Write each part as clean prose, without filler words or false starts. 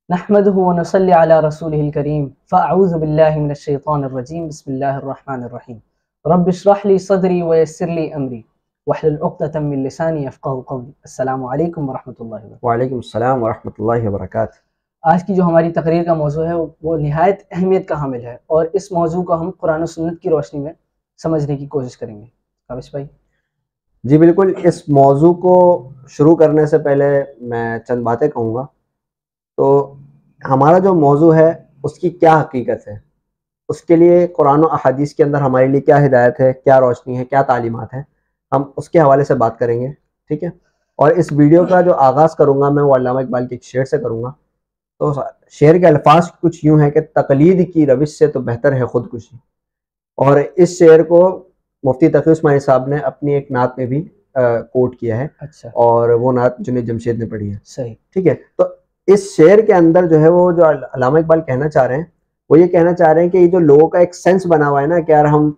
نحمده ونصلي على رسوله الكريم فأعوذ بالله من الشيطان الرجيم بسم الله الرحمن الرحيم رب اشرح لي صدري ويسر لي أمري واحلل عقدة من لساني يفقهوا قولي السلام علیکم ورحمۃ اللہ وبرکاتہ۔ وعلیکم السلام ورحمۃ اللہ وبرکاتہ۔ آج کی جو ہماری تقریر کا موضوع ہے وہ نہایت اہمیت کا حامل ہے اور اس موضوع کو ہم قرآن و سنت کی روشنی میں سمجھنے کی کوشش کریں گے۔ کاوش بھائی جی بالکل، اس موضوع کو شروع کرنے سے پہلے میں چند باتیں کہوں گا۔ تو ہمارا جو موضوع ہے اس کی کیا حقیقت ہے، اس کے لیے قرآن و احادیث کے اندر ہمارے لیے کیا ہدایت ہے، کیا روشنی ہے، کیا تعلیمات ہیں، ہم اس کے حوالے سے بات کریں گے، ٹھیک ہے۔ اور اس ویڈیو کا جو آغاز کروں گا میں وہ علامہ اقبال کے ایک شعر سے کروں گا۔ تو شعر کے الفاظ کچھ یوں ہیں کہ تقلید کی روش سے تو بہتر ہے خودکشی۔ اور اس شعر کو مفتی تقی عثمانی صاحب نے اپنی ایک نعت میں بھی کوٹ کیا ہے، اچھا، اور وہ نعت جنید جمشید نے پڑھی ہے، صحیح، ٹھیک ہے۔ تو اس شعر کے اندر جو ہے وہ جو علامہ اقبال کہنا چاہ رہے ہیں وہ یہ کہنا چاہ رہے ہیں کہ یہ جو لوگوں کا ایک سینس بنا ہوا ہے نا کہ یار ہم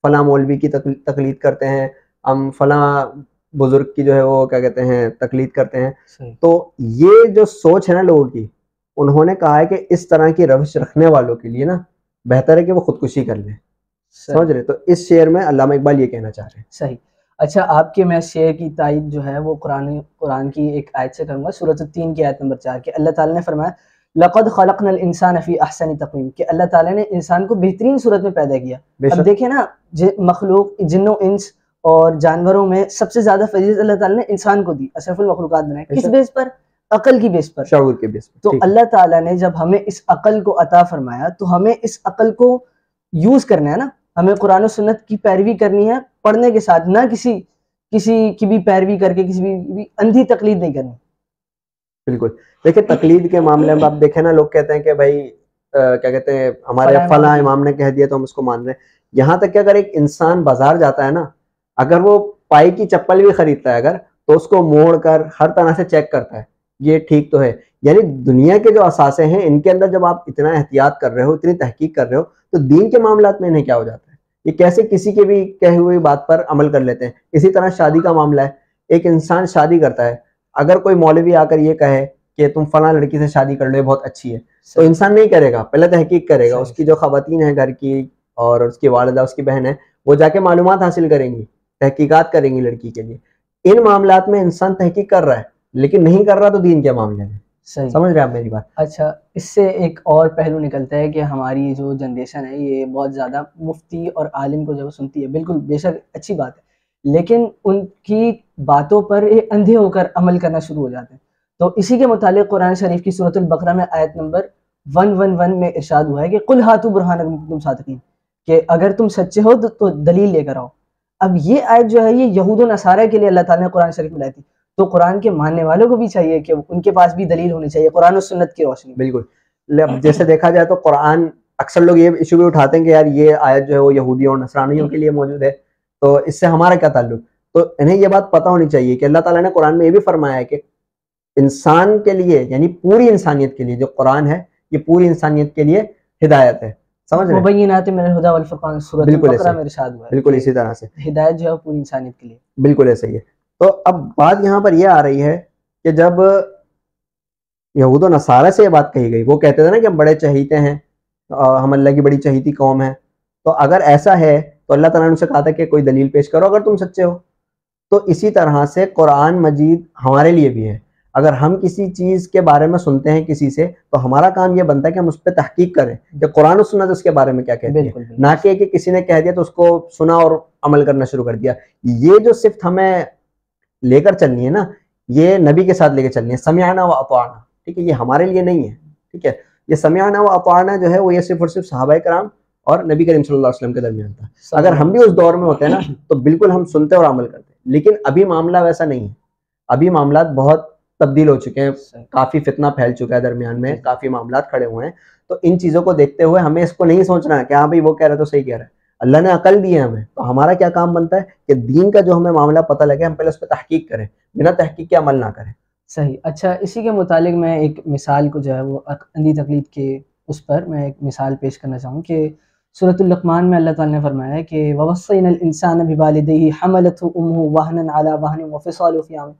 فلاں مولوی کی تقلید کرتے ہیں، ہم فلاں بزرگ کی جو ہے وہ کیا کہتے ہیں تقلید کرتے ہیں، صحیح، تو یہ جو سوچ ہے نا لوگوں کی، انہوں نے کہا ہے کہ اس طرح کی روش رکھنے والوں کے لیے نا بہتر ہے کہ وہ خودکشی کر لیں، سمجھ رہے۔ تو اس شعر میں علامہ اقبال یہ کہنا چاہ رہے ہیں۔ صحیح۔ اچھا، آپ کے میں شعر کی تائید جو ہے وہ قرآن کی ایک آیت سے کروں گا، سورۃ التین کی آیت نمبر 4 کہ اللہ تعالیٰ نے فرمایا لَقَدْ خَلَقْنَا الْإِنسَانَ فِي أَحْسَنِ تَقْوِيمٍ کہ اللہ تعالیٰ نے انسان کو بہترین صورت میں پیدا کیا۔ بے اب شک، دیکھیں نا، مخلوق جن و انس اور جانوروں میں سب سے زیادہ فضیلت اللہ تعالیٰ نے انسان کو دی، اشرف المخلوقات بنائے، بے کس شک، بیس پر؟ عقل کی بیس پر۔ شعور کے بیس پہ، تو ٹھیک ہے۔ اللہ تعالیٰ نے جب ہمیں اس عقل کو عطا فرمایا تو ہمیں اس عقل کو یوز کرنا ہے نا، ہمیں قرآن و سنت کی پیروی کرنی ہے پڑھنے کے ساتھ، نہ کسی کی بھی پیروی کر کے کسی بھی اندھی تقلید نہیں کرنی۔ بالکل، دیکھیں تقلید کے معاملے میں آپ دیکھیں نا، لوگ کہتے ہیں کہ بھائی کیا کہتے ہیں ہمارے فلاں امام نے کہہ دیا تو ہم اس کو مان رہے ہیں۔ یہاں تک کہ اگر ایک انسان بازار جاتا ہے نا، اگر وہ پائی کی چپل بھی خریدتا ہے اگر، تو اس کو موڑ کر ہر طرح سے چیک کرتا ہے یہ ٹھیک تو ہے۔ یعنی دنیا کے جو اثاثے ہیں ان کے اندر جب آپ اتنا احتیاط کر رہے ہو، اتنی تحقیق کر رہے ہو، تو دین کے معاملات میں انہیں کیا ہو جاتا ہے؟ یہ کیسے کسی کے بھی کہی ہوئی بات پر عمل کر لیتے ہیں۔ اسی طرح شادی کا معاملہ ہے، ایک انسان شادی کرتا ہے، اگر کوئی مولوی آ کر یہ کہے کہ تم فلاں لڑکی سے شادی کر لو، یہ بہت اچھی ہے، تو انسان نہیں کرے گا، پہلے تحقیق کرے گا، اس کی جو خواتین ہیں گھر کی اور اس کی والدہ، اس کی بہن ہے، وہ جا کے معلومات حاصل کریں گی، تحقیقات کریں گی لڑکی کے لیے۔ ان معاملات میں انسان تحقیق کر رہا ہے لیکن نہیں کر رہا تو دین کے معاملے میں، صحیح، سمجھ رہے ہیں آپ میری بات؟ اچھا، اس سے ایک اور پہلو نکلتا ہے کہ ہماری جو جنریشن ہے یہ بہت زیادہ مفتی اور عالم کو جب سنتی ہے، بالکل بے شک اچھی بات ہے، لیکن ان کی باتوں پر یہ اندھے ہو کر عمل کرنا شروع ہو جاتے ہیں۔ تو اسی کے متعلق قرآن شریف کی سورۃ البقرہ میں آیت نمبر 111 میں ارشاد ہوا ہے کہ قُلْ هَاتُوا بُرْهَانَكُمْ إِن كُنتُمْ صَادِقِينَ کہ اگر تم سچے ہو تو دلیل لے کر آؤ۔ اب یہ آیت جو ہے یہ یہود و نصارہ کے لیے اللہ تعالیٰ نے قرآن شریف میں لائی تھی، تو قرآن کے ماننے والوں کو بھی چاہیے کہ ان کے پاس بھی دلیل ہونی چاہیے قرآن و سنت کی روشنی میں۔ بالکل، اب جیسے دیکھا جائے تو قرآن، اکثر لوگ یہ ایشو بھی اٹھاتے ہیں کہ یار یہ آیت جو ہے وہ یہودیوں اور نصرانیوں کے لیے موجود ہے، تو اس سے ہمارا کیا تعلق؟ تو انہیں یہ بات پتہ ہونی چاہیے کہ اللہ تعالیٰ نے قرآن میں یہ بھی فرمایا ہے کہ انسان کے لیے، یعنی پوری انسانیت کے لیے جو قرآن ہے یہ پوری انسانیت کے لیے ہدایت ہے، سمجھ رہے ہیں؟ مبینات من الہدی والفرقان سورۃ بالکل البقرہ ایسے، میں ارشاد ہوا ہے بالکل کہ اسی طرح سے ہدایت جو ہے وہ پوری انسانیت کے لیے۔ بالکل ایسے ہی ہے۔ تو اب بات یہاں پر یہ آ رہی ہے کہ جب یہود و نصارہ سے یہ بات کہی گئی، وہ کہتے تھے نا کہ ہم بڑے چہیتے ہیں، ہم اللہ کی بڑی چہیتی قوم ہے، تو اگر ایسا ہے تو اللہ تعالیٰ نے ان سے کہا تھا کہ کوئی دلیل پیش کرو اگر تم سچے ہو۔ تو اسی طرح سے قرآن مجید ہمارے لیے بھی ہے، اگر ہم کسی چیز کے بارے میں سنتے ہیں کسی سے تو ہمارا کام یہ بنتا ہے کہ ہم اس پہ تحقیق کریں کہ قرآن و سنت اس کے بارے میں کیا کہتی ہے، نہ کہ کسی نے کہہ دیا تو اس کو سنا اور عمل کرنا شروع کر دیا۔ یہ جو صفت ہمیں لے کر چلنی ہے نا، یہ نبی کے ساتھ لے کے چلنی ہے، سمعنا و اطعنا، ٹھیک ہے، یہ ہمارے لیے نہیں ہے، ٹھیک ہے۔ یہ سمعنا و اطعنا جو ہے وہ یہ صرف اور صرف صحابہ کرام اور نبی کریم صلی اللہ علیہ وسلم کے درمیان تھا۔ اگر ہم بھی اس دور میں ہوتے ہیں نا تو بالکل ہم سنتے اور عمل کرتے، لیکن ابھی معاملہ ویسا نہیں ہے، ابھی معاملات بہت تبدیل ہو چکے ہیں، کافی فتنہ پھیل چکا ہے درمیان میں، کافی معاملات کھڑے ہوئے ہیں۔ تو ان چیزوں کو دیکھتے ہوئے ہمیں اس کو نہیں سوچنا کہ ہاں بھائی وہ کہہ رہے تو صحیح کہہ رہے ہیں، اللہ نے عقل دی ہے ہمیں، تو ہمارا کیا کام بنتا ہے کہ دین کا جو ہمیں معاملہ پتہ لگے ہم پہلے اس پہ تحقیق کریں، بنا تحقیق کے عمل نہ کریں۔ صحیح۔ اچھا، اسی کے متعلق میں ایک مثال کو جو ہے وہ اندھی تقلید کے اس پر میں ایک مثال پیش کرنا چاہوں کہ سورۃ اللقمان میں اللہ تعالیٰ نے فرمایا ہے کہ وَوَصَّيْنَا الْإِنسَانَ بِوَالِدَيْهِ حَمَلَتْهُ أُمُّهُ وَهْنًا عَلَى وَهْنٍ وَفِصَالُهُ فِي عَامٍ۔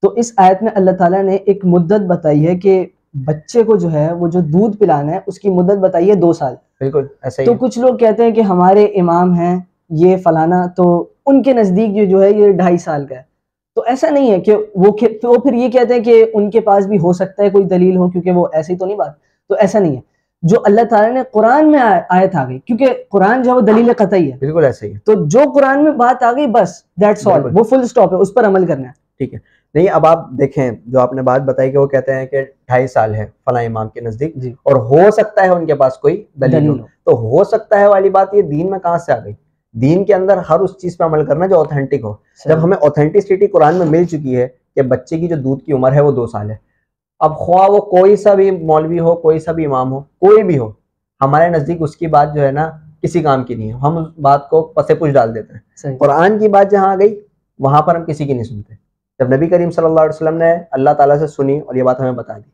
تو اس آیت میں اللہ تعالیٰ نے ایک مدت بتائی ہے کہ بچے کو جو ہے وہ جو دودھ پلانا ہے اس کی مدت بتائیے 2 سال. بالکل ایسا ہی تو ہے. کچھ لوگ کہتے ہیں کہ ہمارے امام ہیں یہ فلانا، تو ان کے نزدیک جو ہے یہ 2.5 سال کا ہے. تو ایسا نہیں ہے کہ وہ پھر یہ کہتے ہیں کہ ان کے پاس بھی ہو سکتا ہے کوئی دلیل ہو، کیونکہ وہ ایسی تو نہیں بات. تو ایسا نہیں ہے، جو اللہ تعالیٰ نے قرآن میں آیت آ گئی، کیونکہ قرآن جو ہے وہ دلیل قطعی ہے. بالکل ایسا ہی ہے. تو جو قرآن میں بات آ گئی بس دیٹس آل، وہ فل اسٹاپ ہے، اس پر عمل کرنا ہے. ٹھیک ہے. نہیں اب آپ دیکھیں جو آپ نے بات بتائی کہ وہ کہتے ہیں کہ 2.5 سال ہے فلاں امام کے نزدیک، جی اور ہو سکتا ہے ان کے پاس کوئی دلیل ہو. تو ہو سکتا ہے والی بات یہ دین میں کہاں سے آ گئی؟ دین کے اندر ہر اس چیز پہ عمل کرنا جو اوتھینٹک ہو. جب ہمیں اوتھینٹسٹی قرآن میں مل چکی ہے کہ بچے کی جو دودھ کی عمر ہے وہ 2 سال ہے، اب خواہ وہ کوئی سا بھی مولوی ہو، کوئی سا بھی امام ہو، کوئی بھی ہو، ہمارے نزدیک اس کی بات جو ہے نا کسی کام کی نہیں ہے. ہم اس بات کو پس پش ڈال دیتے ہیں. قرآن کی بات جہاں آ گئی وہاں پر ہم کسی کی نہیں سنتے. جب نبی کریم صلی اللہ علیہ وسلم نے اللہ تعالیٰ سے سنی اور یہ بات ہمیں بتا دی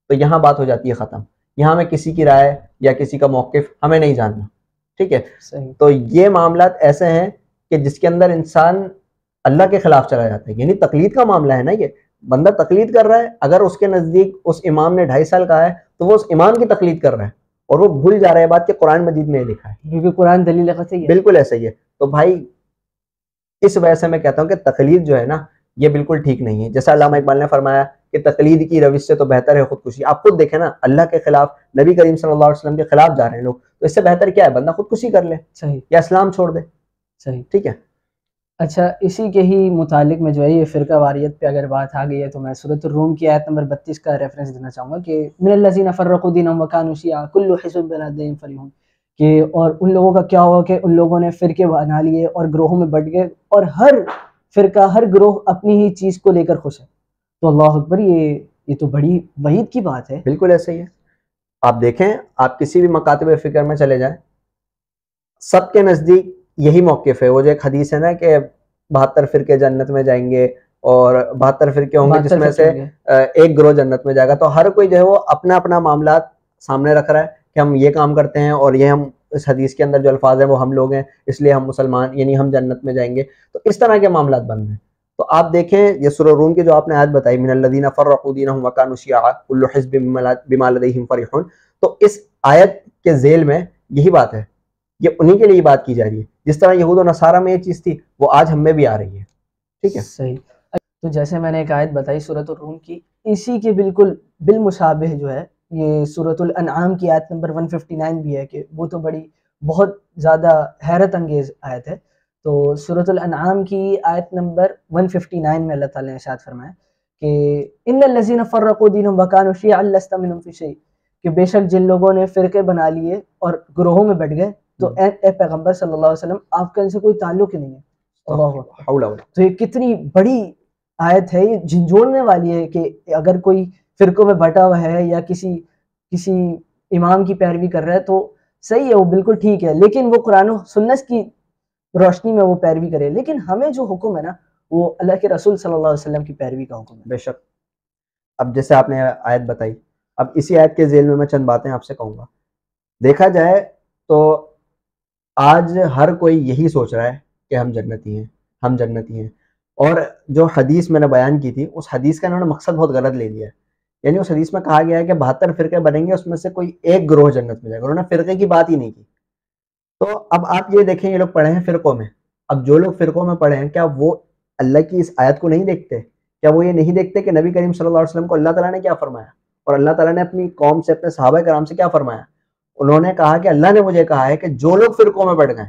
تو یہاں بات ہو جاتی ہے ختم. یہاں میں کسی کی رائے یا کسی کا موقف ہمیں نہیں جاننا. ٹھیک ہے. تو یہ معاملات ایسے ہیں کہ جس کے اندر انسان اللہ کے خلاف چلا جاتا ہے. یعنی تقلید کا معاملہ ہے نا، یہ بندہ تقلید کر رہا ہے. اگر اس کے نزدیک اس امام نے 2.5 سال کہا ہے تو وہ اس امام کی تقلید کر رہا ہے اور وہ بھول جا رہا ہے بات کہ قرآن مجید میں لکھا ہے، کیونکہ قرآن دلیل قطعی ہے. بالکل ایسا ہی ہے. تو بھائی اس وجہ سے میں کہتا ہوں کہ تقلید جو ہے نا یہ بالکل ٹھیک نہیں ہے. جیسا علامہ اقبال نے فرمایا کہ تقلید کی روش سے تو بہتر ہے خودکشی. آپ خود دیکھیں نا، اللہ کے خلاف، نبی کریم صلی اللہ علیہ وسلم کے خلاف جا رہے ہیں لوگ، تو اس سے بہتر کیا ہے؟ بندہ خودکشی کر لے یا اسلام چھوڑ دے. صحیح. ٹھیک ہے. اچھا، اسی کے ہی متعلق میں جو ہے یہ فرقہ واریت پہ اگر بات آ گئی ہے تو میں سورۃ الروم کی آیت نمبر 32 کا ریفرنس دینا چاہوں گا کہ من الذین فرقوا دینہم وکانوا شیعا کل حزب بما لدیہم فرحون، کہ اور ان لوگوں کا کیا ہوا کہ ان لوگوں نے فرقے بنا لیے اور گروہوں میں بٹ گئے، اور ہر فرقہ، ہر گروہ اپنی ہی چیز کو لے کر خوش ہے. تو اللہ اکبر، یہ تو بڑی وحید کی بات ہے. بالکل ایسا ہی ہے. آپ دیکھیں، آپ کسی بھی مکاتب فکر میں چلے جائیں، سب کے نزدیک یہی موقف ہے. وہ جو ایک حدیث ہے نا کہ 72 فرقے جنت میں جائیں گے اور 72 فرقے ہوں گے جس میں سے ایک گروہ جنت میں جائے گا. تو ہر کوئی جو ہے وہ اپنا اپنا معاملات سامنے رکھ رہا ہے کہ ہم یہ کام کرتے ہیں اور یہ ہم اس حدیث کے اندر جو الفاظ ہیں وہ ہم لوگ ہیں اس لیے ہم مسلمان، یعنی ہم جنت میں جائیں گے. تو اس طرح کے معاملات بن رہے ہیں. تو آپ دیکھیں یہ سورہ روم کی جو آپ نے آیت بتائی، من الذین فرقوا دینہم وکانوا شیعا کل حزب بما لدیہم فرحون، تو اس آیت کے ذیل میں یہی بات ہے. یہ انہی کے لیے بات کی جا رہی ہے. جس طرح یہود و نصارہ میں یہ چیز تھی وہ آج ہم میں بھی آ رہی ہے. ٹھیک ہے. صحیح. تو جیسے میں نے ایک آیت بتائی سورۃ الروم کی، اسی کے بالکل بالمشابہ جو ہے یہ سورۃ الانعام کی آیت نمبر 159 بھی ہے، کہ وہ تو بہت زیادہ حیرت انگیز آیت ہے. تو سورۃ الانعام کی آیت نمبر 159 میں اللہ تعالیٰ نے ارشاد فرمایا کہ ان الذین فرقوا دینہم وکانوا شیعا لست منہم فی شیء، کہ بے شک جن لوگوں نے فرقے بنا لیے اور گروہوں میں بٹ گئے تو اے پیغمبر صلی اللہ علیہ وسلم آپ کا ان سے کوئی تعلق ہی نہیں ہے. تو یہ کتنی بڑی آیت ہے، یہ جھنجھوڑنے والی ہے کہ اگر کوئی فرقوں میں بٹا ہوا ہے یا کسی امام کی پیروی کر رہا ہے تو صحیح ہے، وہ بالکل ٹھیک ہے، لیکن وہ قرآن و سنت کی روشنی میں وہ پیروی کرے. لیکن ہمیں جو حکم ہے نا وہ اللہ کے رسول صلی اللہ علیہ وسلم کی پیروی کا حکم ہے. بے شک. اب جیسے آپ نے آیت بتائی، اب اسی آیت کے ذیل میں چند باتیں آپ سے کہوں گا. دیکھا جائے تو آج ہر کوئی یہی سوچ رہا ہے کہ ہم جنتی ہیں، ہم جنتی ہیں. اور جو حدیث میں نے بیان کی تھی اس حدیث کا انہوں نے مقصد بہت غلط لے لیا ہے. یعنی اس حدیث میں کہا گیا ہے کہ 72 فرقے بنیں گے، اس میں سے کوئی ایک گروہ جنت میں جائے گا. انہوں نے فرقے کی بات ہی نہیں کی. تو اب آپ یہ دیکھیں، یہ لوگ پڑھے ہیں فرقوں میں. اب جو لوگ فرقوں میں پڑھے ہیں کیا وہ اللہ کی اس آیت کو نہیں دیکھتے؟ کیا وہ یہ نہیں دیکھتے کہ نبی کریم صلی اللہ علیہ وسلم کو اللہ تعالیٰ نے کیا فرمایا اور اللہ تعالیٰ نے اپنی قوم سے، اپنے صحابہ کرام سے کیا فرمایا؟ انہوں نے کہا کہ اللہ نے مجھے کہا ہے کہ جو لوگ فرقوں میں بڑھ گئے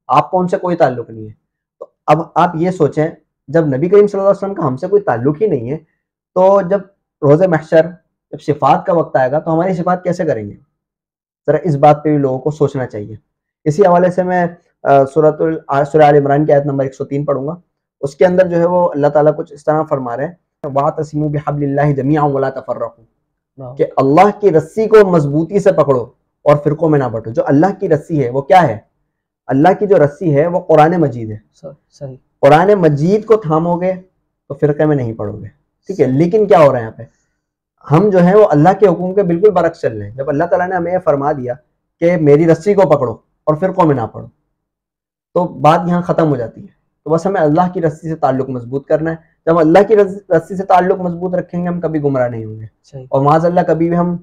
آپ کو ان سے کوئی تعلق نہیں ہے. تو اب آپ یہ سوچیں، جب نبی کریم صلی اللہ علیہ وسلم کا ہم سے کوئی تعلق ہی نہیں ہے تو جب روز محشر، جب شفاعت کا وقت آئے گا تو ہماری شفاعت کیسے کریں گے؟ ذرا اس بات پہ بھی لوگوں کو سوچنا چاہیے. اسی حوالے سے میں سورہ آل عمران کی آیت نمبر 103 پڑھوں گا. اس کے اندر جو ہے وہ اللہ تعالیٰ کچھ اس طرح فرما رہے ہیں، وَاعْتَصِمُوا بِحَبْلِ اللَّهِ جَمِيعًا وَلَا تَفَرَّقُوا، کہ اللہ کی رسی کو مضبوطی سے پکڑو اور فرقوں میں نہ بٹو. جو اللہ کی رسی ہے وہ کیا ہے؟ اللہ کی جو رسی ہے وہ قرآن مجید ہے. صحیح. قرآن مجید کو تھامو گے تو فرقے میں نہیں پڑو گے. ٹھیک ہے. لیکن کیا ہو رہا ہے یہاں پہ؟ ہم جو ہے وہ اللہ کے حکم کے بالکل برعکس چل رہے ہیں. جب اللہ تعالیٰ نے ہمیں یہ فرما دیا کہ میری رسی کو پکڑو اور فرقوں میں نہ پڑو تو بات یہاں ختم ہو جاتی ہے. تو بس ہمیں اللہ کی رسی سے تعلق مضبوط کرنا ہے جب اللہ کی رسی سے تعلق مضبوط رکھیں گے ہم کبھی گمراہ نہیں ہوں گے. صحیح. اور معاذ اللہ کبھی بھی ہم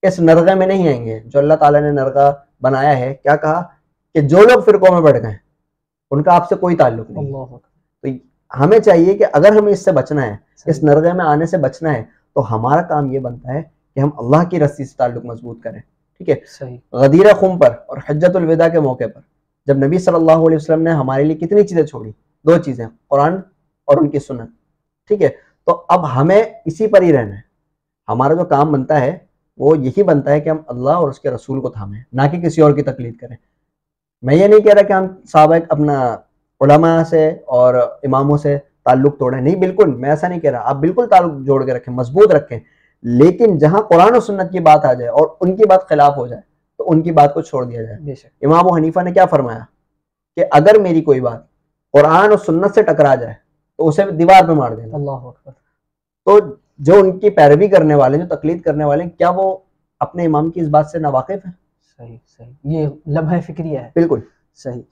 اس نرغے میں نہیں آئیں گے جو اللہ تعالیٰ نے نرغہ بنایا ہے. کیا کہا کہ جو لوگ فرقوں میں بڑھ گئے ان کا آپ سے کوئی تعلق نہیں. اللہ اکبر. تو ہمیں چاہیے کہ اگر ہمیں اس سے بچنا ہے, اس نرغے میں آنے سے بچنا ہے, تو ہمارا کام یہ بنتا ہے کہ ہم اللہ کی رسی سے تعلق مضبوط کریں. ٹھیک ہے. صحیح. غدیر خم پر اور حجت الوداع کے موقع پر جب نبی صلی اللہ علیہ وسلم نے ہمارے لیے کتنی چیزیں چھوڑی, 2 چیزیں, قرآن اور ان کی سنت. ٹھیک ہے. تو اب ہمیں اسی پر ہی رہنا ہے. ہمارا جو کام بنتا ہے وہ یہی بنتا ہے کہ ہم اللہ اور اس کے رسول کو تھامیں, نہ کہ کسی اور کی تقلید کریں. میں یہ نہیں کہہ رہا کہ ہم صحابہ اپنا علماء سے اور اماموں سے تعلق توڑیں, نہیں, بالکل میں ایسا نہیں کہہ رہا. آپ بالکل تعلق جوڑ کے رکھیں, مضبوط رکھیں, لیکن جہاں قرآن و سنت کی بات آ جائے اور ان کی بات خلاف ہو جائے تو ان کی بات کو چھوڑ دیا جائے. امام ابو حنیفہ نے کیا فرمایا کہ اگر میری کوئی بات قرآن اور سنت سے ٹکرا جائے تو اسے دیوار پہ مار دینا. اللہ اکبر. تو جو ان کی پیروی کرنے والے, جو تقلید کرنے والے, کیا وہ اپنے امام کی اس بات سے ناواقف ہیں؟ صحیح. صحیح. یہ لمحہ فکریہ ہے. بالکل صحیح.